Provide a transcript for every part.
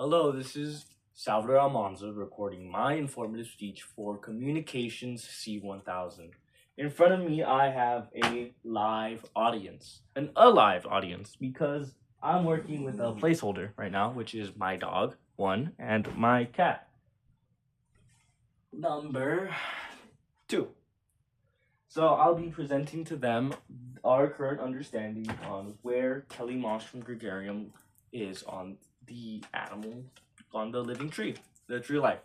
Hello, this is Salvador Almanza recording my informative speech for Communications C1000. In front of me, I have a live audience, an alive audience, because I'm working with a placeholder right now, which is my dog, one, and my cat, number two. So I'll be presenting to them our current understanding on where Telemonstrum gregarium is on the animal, on the living tree, the tree of life.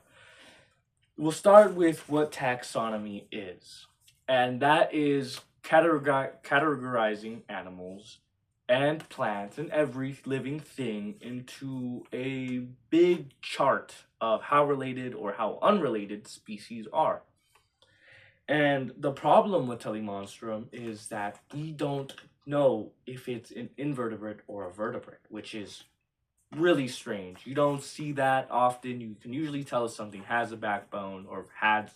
We'll start with what taxonomy is, and that is categorizing animals and plants and every living thing into a big chart of how related or how unrelated species are. And the problem with Telemonstrum is that we don't know if it's an invertebrate or a vertebrate, which is really strange. You don't see that often. You can usually tell if something has a backbone or has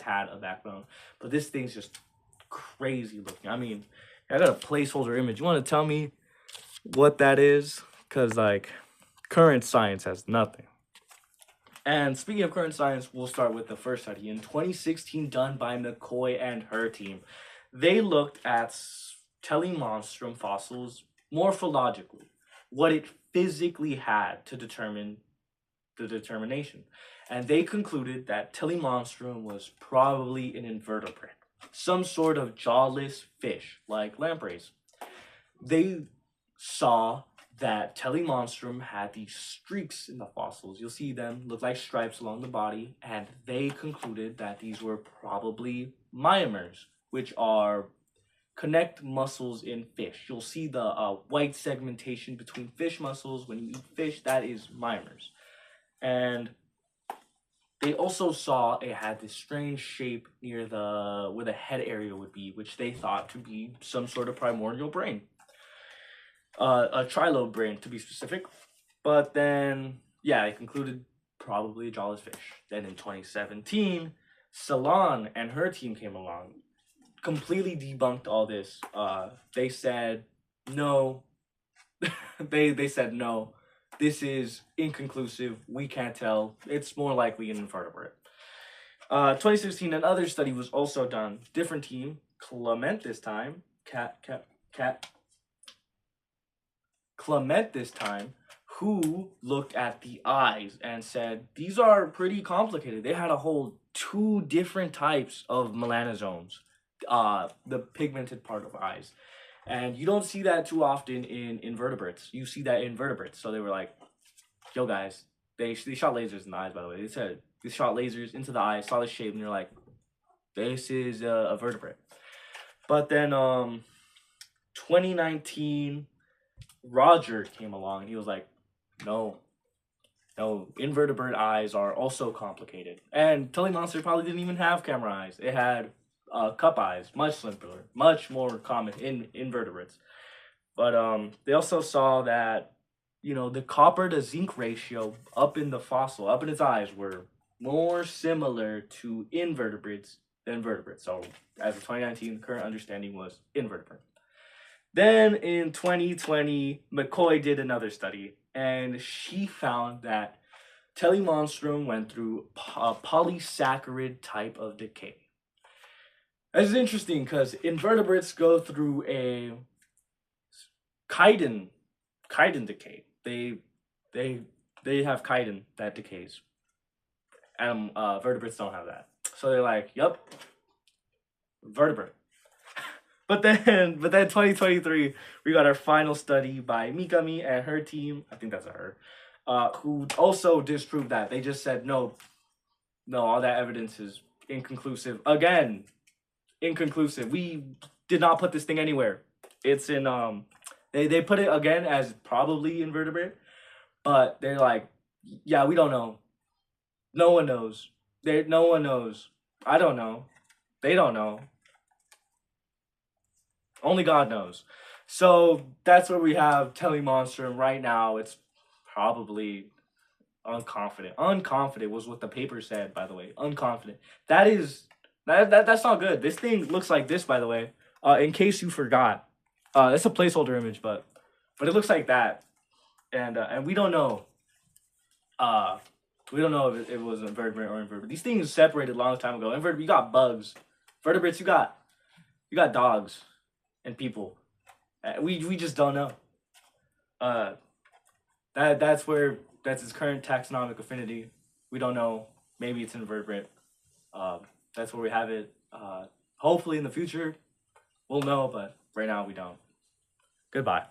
had a backbone, but this thing's just crazy looking. I mean, I got a placeholder image. You want to tell me what that is? Because like current science has nothing. And speaking of current science, we'll start with the first study in 2016 done by McCoy and her team. They looked at Telemonstrum fossils morphologically, what it physically had to determine the determination. And they concluded that Telemonstrum was probably an invertebrate, some sort of jawless fish like lampreys. They saw that Telemonstrum had these streaks in the fossils. You'll see them look like stripes along the body, and they concluded that these were probably myomeres, which are connect muscles in fish. You'll see the white segmentation between fish muscles when you eat fish. That is myomeres. And they also saw it had this strange shape near the where the head area would be, which they thought to be some sort of primordial brain. A trilobe brain to be specific. But then, yeah, it concluded probably a jawless fish. Then in 2017, Salon and her team came along, completely debunked all this. They said no. they said no. This is inconclusive. We can't tell. It's more likely an invertebrate. 2016, another study was also done. Different team, Clement this time. Clement this time, who looked at the eyes and said, these are pretty complicated. They had a whole two different types of melanosomes, the pigmented part of eyes. And you don't see that too often in invertebrates. You see that in vertebrates. So they were like, yo guys, they shot lasers in the eyes, by the way. They said, they shot lasers into the eyes, saw the shape, and they're like, this is a vertebrate. But then 2019, Roger came along and he was like, no, invertebrate eyes are also complicated. And Telemonster probably didn't even have camera eyes. It had cup eyes, much simpler, much more common in invertebrates. But they also saw that, the copper to zinc ratio up in the fossil, up in its eyes, were more similar to invertebrates than vertebrates. So as of 2019, the current understanding was invertebrate. Then in 2020, McCoy did another study, and she found that Telemonstrum went through a polysaccharide type of decay. This is interesting because invertebrates go through a chitin decay. They have chitin that decays, and vertebrates don't have that. So they're like, "Yep, vertebrate." But then 2023, we got our final study by Mikami and her team. I think that's her, who also disproved that. They just said no, all that evidence is inconclusive. Again, inconclusive. We did not put this thing anywhere. It's in they put it again as probably invertebrate, but they're like, yeah, we don't know. No one knows. No one knows. I don't know. They don't know. Only God knows. So that's where we have Telemonstrum right now. It's probably unconfident. Unconfident was what the paper said, by the way. Unconfident. That's not good. This thing looks like this, by the way. In case you forgot. It's a placeholder image, but it looks like that. And we don't know. We don't know if it was an invertebrate or invertebrate. These things separated a long time ago. Invertebrate, you got bugs. Vertebrates, you got dogs and people. We just don't know. Uh, that's its current taxonomic affinity. We don't know. Maybe it's invertebrate. That's where we have it. Hopefully in the future we'll know, but right now we don't. Goodbye.